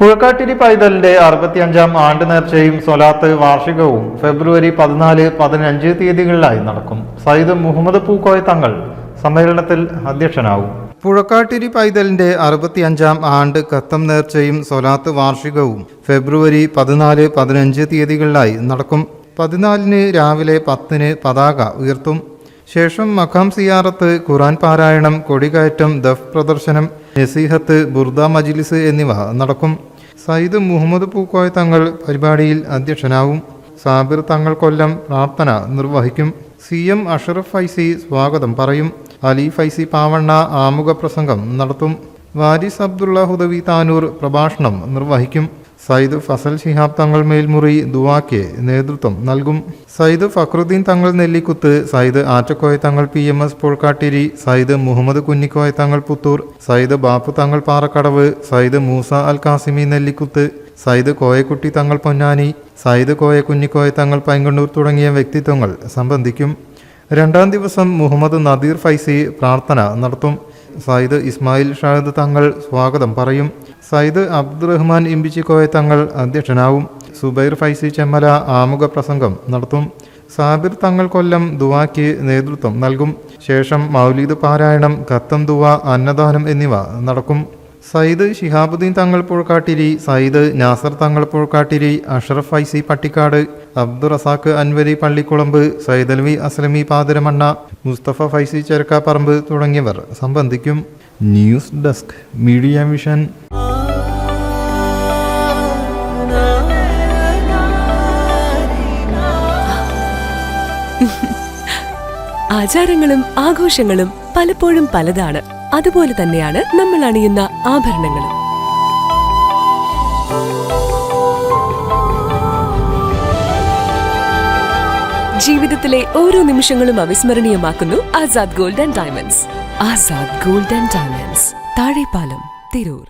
പുഴക്കാട്ടിരി പൈതലിന്റെ 65-ാം ആണ്ട് നേർച്ചയും സ്വലാത്ത് വാർഷികവും ഫെബ്രുവരി 14-15 തീയതികളിലായി നടക്കും. സയ്യിദ് മുഹമ്മദ് പൂക്കോയ തങ്ങൾ സമ്മേളനത്തിൽ അധ്യക്ഷനാവും. പുഴക്കാട്ടിരി പൈതലിന്റെ 65-ാം ആണ്ട് ഖത്തം നേർച്ചയും സ്വലാത്ത് വാർഷികവും ഫെബ്രുവരി 14-15 തീയതികളിലായി നടക്കും. 14-ന് രാവിലെ 10-ന് പതാക ഉയർത്തും. ശേഷം മഖാം സിയാറത്ത്, ഖുർആൻ പാരായണം, കൊടികയറ്റം, ദഫ് പ്രദർശനം, നസീഹത്ത്, ബുർദ മജ്ലിസ് എന്നിവ നടക്കും. സയ്യിദ് മുഹമ്മദ് പൂക്കോയ തങ്ങൾ പരിപാടിയിൽ അധ്യക്ഷനാവും. സാബിർ തങ്ങൾ കൊല്ലം പ്രാർത്ഥന നിർവഹിക്കും. CM അഷറഫ് ഫൈസി സ്വാഗതം പറയും. അലി ഫൈസി പാവണ്ണ ആമുഖ പ്രസംഗം നടത്തും. വാരിസ് അബ്ദുള്ള ഹുദവി താനൂർ പ്രഭാഷണം നിർവഹിക്കും. സയ്യിദ് ഫസൽ ശിഹാബ് തങ്ങൾ മേൽമുറി ദുവാക്ക് നേതൃത്വം നൽകും. സയ്യിദ് ഫക്രുദ്ദീൻ തങ്ങൾ നെല്ലിക്കുത്ത്, സയ്യിദ് ആറ്റക്കോയ തങ്ങൾ PMS പുഴക്കാട്ടിരി, സയ്യിദ് മുഹമ്മദ് കുഞ്ഞിക്കോയ തങ്ങൾ പുത്തൂർ, സയ്യിദ് ബാപ്പു തങ്ങൾ പാറക്കടവ്, സയ്യിദ് മൂസ അൽ കാസിമി നെല്ലിക്കുത്ത്, സയ്യിദ് കോയക്കുട്ടി തങ്ങൾ പൊന്നാനി, സയ്യിദ് കോയ കുഞ്ഞിക്കോയ തങ്ങൾ പൈങ്കണ്ണൂർ തുടങ്ങിയ വ്യക്തിത്വങ്ങൾ സംബന്ധിക്കും. 2-ാം ദിവസം മുഹമ്മദ് നദീർ ഫൈസി പ്രാർത്ഥന നടത്തും. സയ്യിദ് ഇസ്മായിൽ ഷാഹിദ് തങ്ങൾ സ്വാഗതം പറയും. സയ്യിദ് അബ്ദുറഹ്മാൻ ഇമ്പിച്ചിക്കോയ തങ്ങൾ അധ്യക്ഷനാവും. സുബൈർ ഫൈസി ചെമ്മല ആമുഖ പ്രസംഗം നടത്തും. സാബിർ തങ്ങൾ കൊല്ലം ദുവാക്ക് നേതൃത്വം നൽകും. ശേഷം മൗലീദ് പാരായണം, ഖത്തം ദുവ, അന്നദാനം എന്നിവ നടക്കും. സയ്യിദ് ശിഹാബുദ്ദീൻ തങ്ങൾ പുഴക്കാട്ടിരി, സയ്യിദ് നാസർ തങ്ങൾ പുഴക്കാട്ടിരി, അഷറഫ് ഫൈസി പട്ടിക്കാട്, അബ്ദുറസാഖ് അൻവരി പള്ളിക്കുളമ്പ്, സയ്യിദ് അൽവി അസ്ലമി പാതിരമണ്ണ, മുസ്തഫ ഫൈസി ചെരക്കാപ്പറമ്പ് തുടങ്ങിയവർ സംബന്ധിക്കും. News desk media vision. ആചാരങ്ങളും ആഘോഷങ്ങളും പലപ്പോഴും പലതാണ്. അതുപോലെ തന്നെയാണ് നമ്മൾ അണിയുന്ന ആഭരണങ്ങളും. ജീവിതത്തിലെ ഓരോ നിമിഷങ്ങളും അവിസ്മരണീയമാക്കുന്നു Azad gold and diamonds. Azad gold and diamonds, Thazhepalam, Tirur.